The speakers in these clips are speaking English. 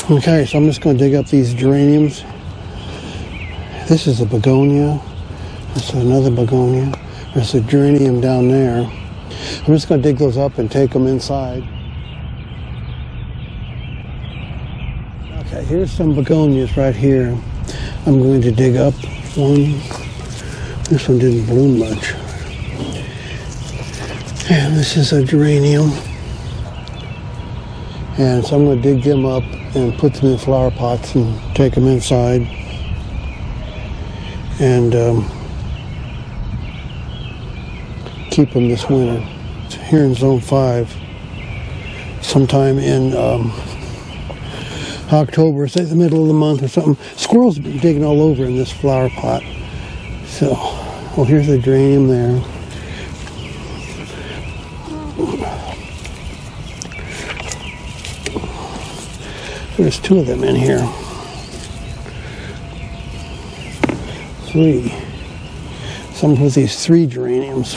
Okay, so I'm just going to dig up these geraniums. This is a begonia. This is another begonia. There's a geranium down there. I'm just going to dig those up and take them inside. Okay, here's some begonias right here. I'm going to dig up one. This one didn't bloom much. And this is a geranium. And so I'm going to dig them up and put them in flower pots and take them inside. And keep them this winter. Here in Zone 5, sometime in October, say the middle of the month or something, squirrels have been digging all over in this flower pot. So, well, here's the geranium there. There's two of them in here. 3. Some with these 3 geraniums.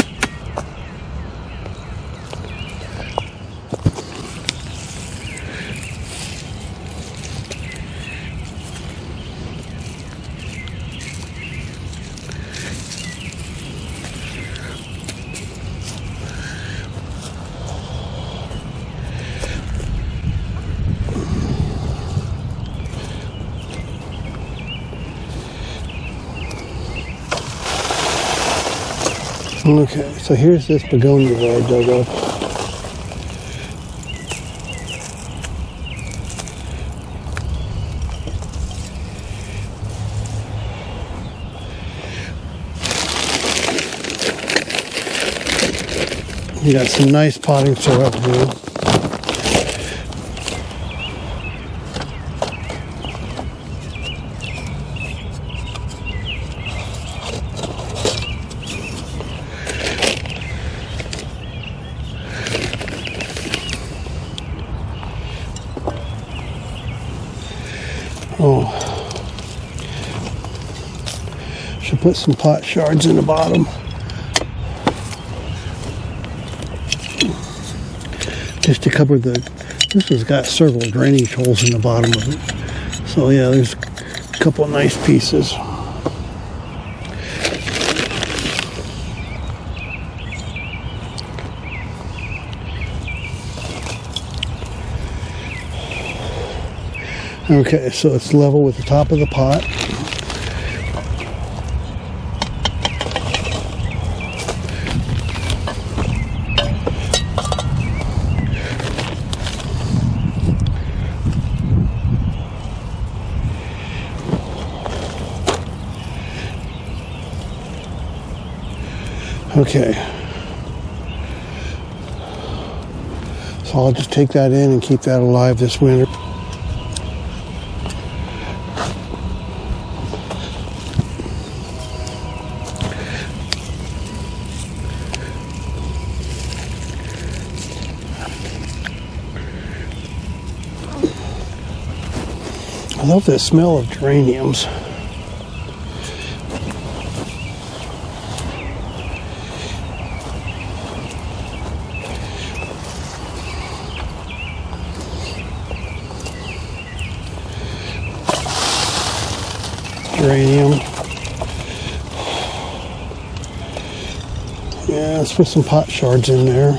Okay, so here's this begonia that I dug up. You got some nice potting soil here. Oh, should put some pot shards in the bottom. Just to cover the, this has got several drainage holes in the bottom of it. So yeah, there's a couple of nice pieces. Okay, so it's level with the top of the pot. Okay. So I'll just take that in and keep that alive this winter. I love the smell of geraniums. Geranium. Yeah, let's put some pot shards in there.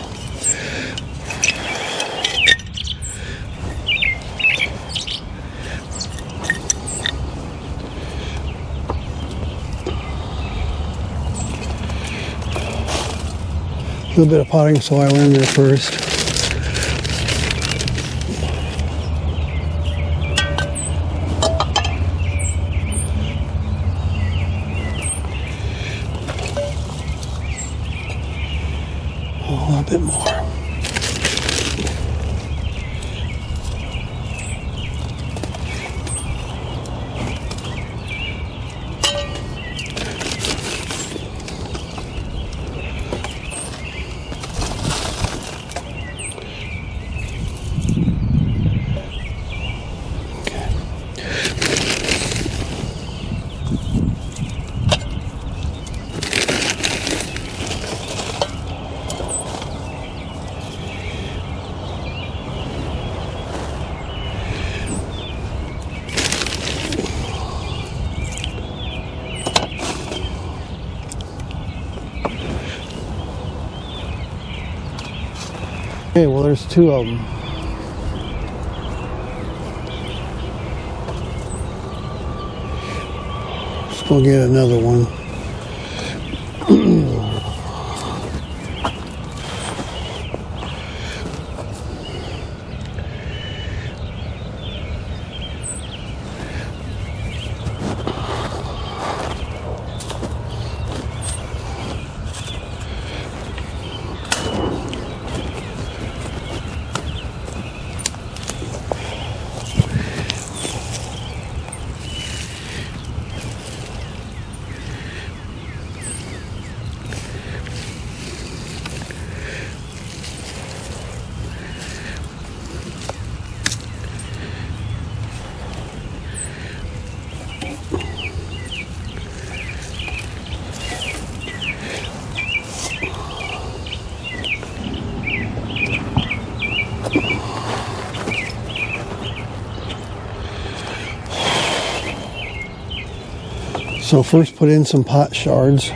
A little bit of potting soil in there first. A little bit more. Okay, well there's two of them. Let's go get another one. So first put in some pot shards,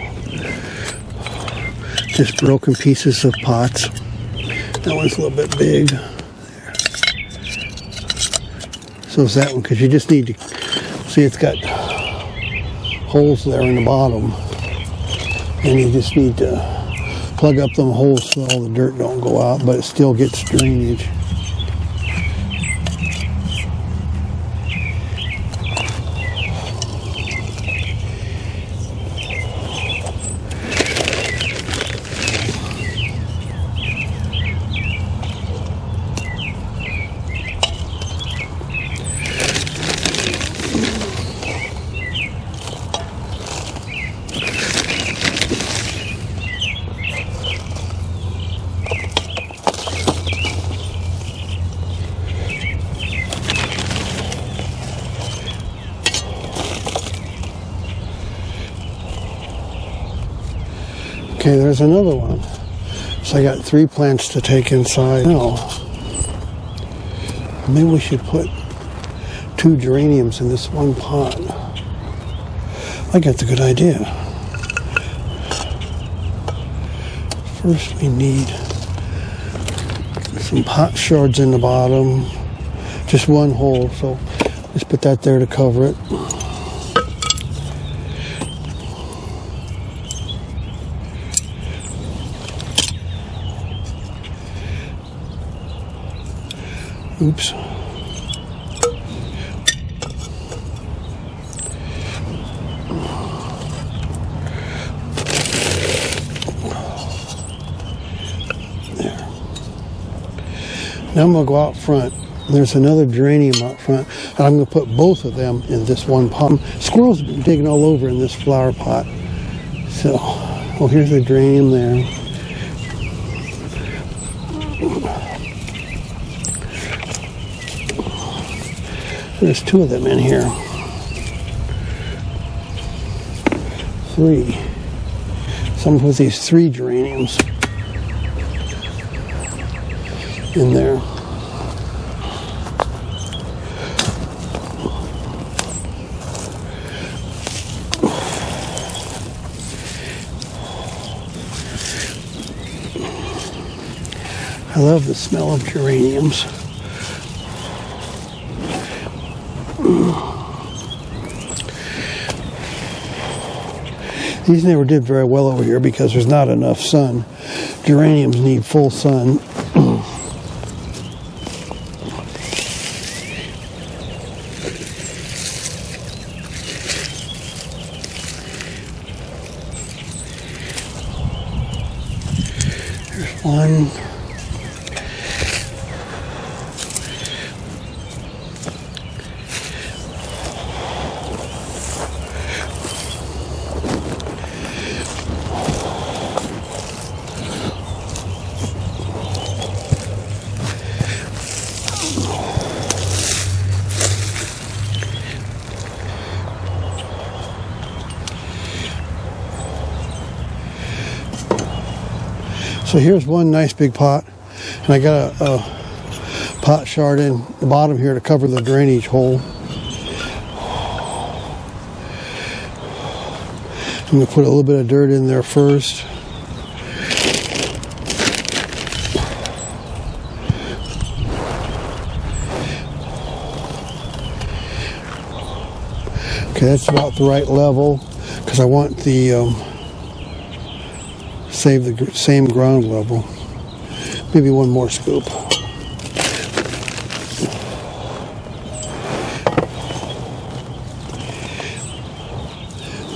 just broken pieces of pots. That one's a little bit big. There. So is that one, because you just need to, see it's got holes there in the bottom. And you just need to plug up them holes so all the dirt don't go out, but it still gets drainage. Okay, there's another one. So I got 3 plants to take inside. Now, maybe we should put 2 geraniums in this one pot. I think that's a good idea. First we need some pot shards in the bottom. Just one hole, so just put that there to cover it. Oops. There. Now I'm going to go out front. There's another geranium out front, and I'm going to put both of them in this one pot. Squirrels have been digging all over in this flower pot. So, well, here's the geranium there. There's 2 of them in here. 3. Some with these 3 geraniums in there. I love the smell of geraniums. These never did very well over here because there's not enough sun. Geraniums need full sun. There's one. So here's one nice big pot, and I got a pot shard in the bottom here to cover the drainage hole. I'm going to put a little bit of dirt in there first. Okay, that's about the right level because I want the save the same ground level. Maybe one more scoop.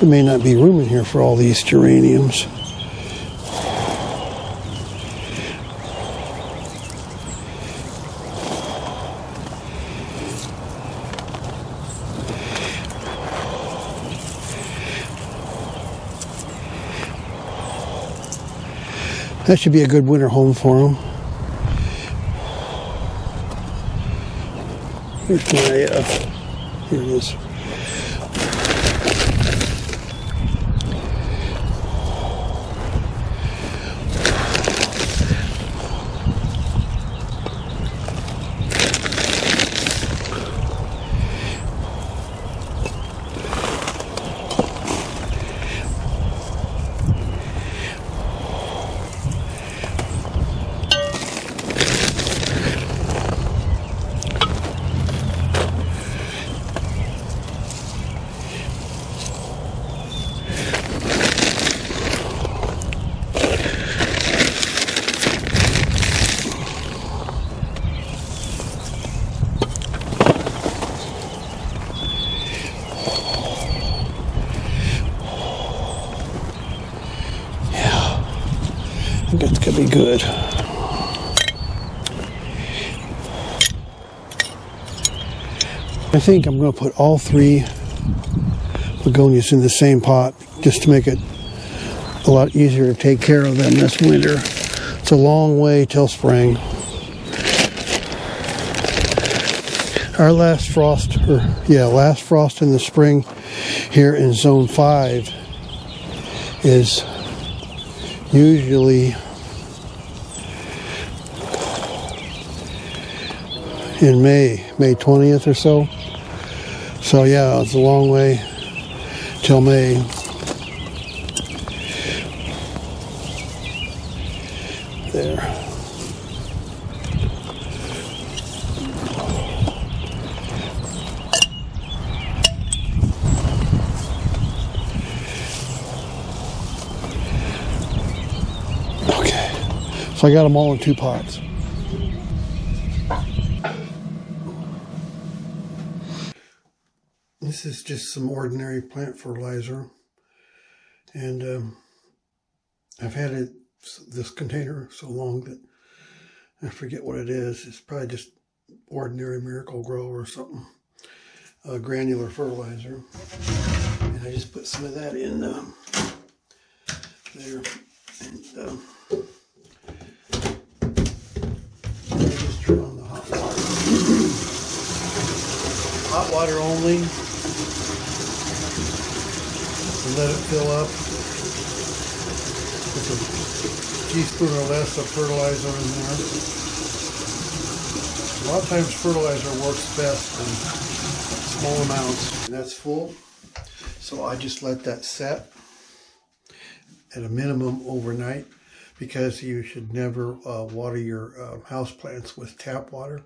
There may not be room in here for all these geraniums. That should be a good winter home for them. Here's my, here it is. I think that's gonna be good. I think I'm gonna put all 3 begonias in the same pot just to make it a lot easier to take care of them this winter. It's a long way till spring. Our last frost in the spring here in zone 5 is usually in May 20th or so. So yeah, it's a long way till May. There. Okay, so I got them all in 2 pots. This is just some ordinary plant fertilizer, and I've had this container so long that I forget what it is. It's probably just ordinary Miracle Grow or something, granular fertilizer, and I just put some of that in there, and I just turn on the hot water. Hot water only. And let it fill up with a teaspoon or less of fertilizer in there. A lot of times fertilizer works best in small amounts. And that's full, so I just let that set at a minimum overnight, because you should never water your house plants with tap water.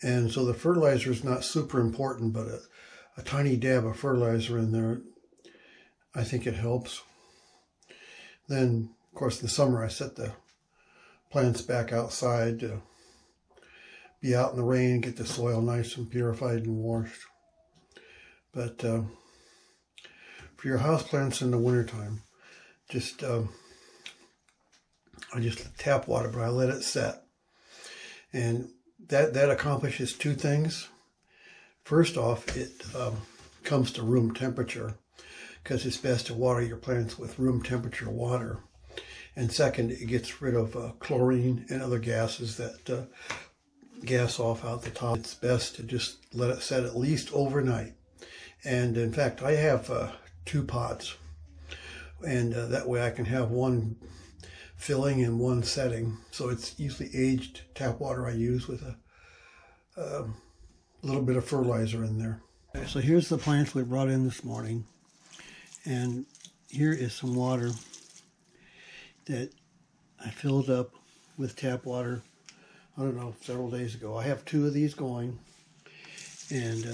And so the fertilizer is not super important, but a tiny dab of fertilizer in there, I think it helps. Then, of course, in the summer, I set the plants back outside to be out in the rain, get the soil nice and purified and washed. But for your house plants in the wintertime, just I just tap water, but I let it set. And that accomplishes 2 things. First off, it comes to room temperature, because it's best to water your plants with room temperature water. And second, it gets rid of chlorine and other gases that gas off out the top. It's best to just let it set at least overnight. And in fact, I have 2 pots, and that way I can have one filling and one setting. So it's usually aged tap water I use with a little bit of fertilizer in there. Okay, so here's the plants we brought in this morning. And here is some water that I filled up with tap water, I don't know, several days ago. I have 2 of these going, and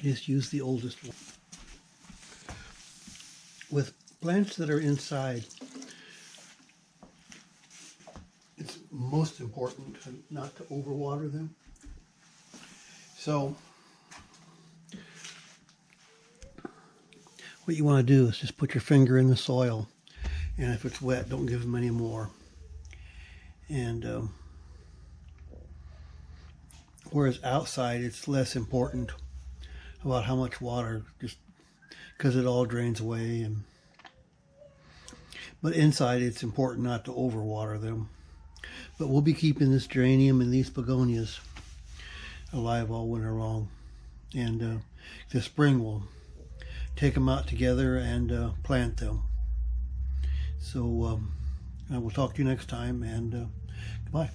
I just use the oldest one. With plants that are inside, it's most important not to overwater them. So what you want to do is just put your finger in the soil, and if it's wet, don't give them any more. And whereas outside, it's less important about how much water, just because it all drains away. But inside, it's important not to overwater them. But we'll be keeping this geranium and these begonias alive all winter long. And this spring we'll take them out together and plant them. So I will talk to you next time, and goodbye.